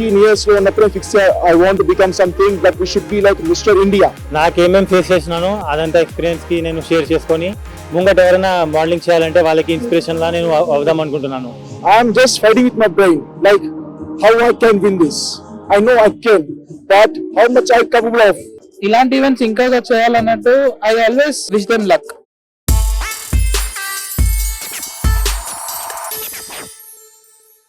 15 years లో ఉన్నప్పుడే fix I want to become something that we should be like mister India. నాకేమేమి face చేసినానో అదంతా ఎక్స్పీరియన్స్ కి నేను షేర్ చేసుకొని ముంగట ఎవరైనా మోడలింగ్ చేయాలంటే వాళ్ళకి ఇన్స్పిరేషన్ లా నేను అవుదాం అనుకుంటున్నాను. I'm just fighting with my brain like how I can win this. I know I can, but how much I capable of. ఇలాంటి ఈవెంట్స్ ఇంకా చేయాలన్నట్టు I always wish them luck.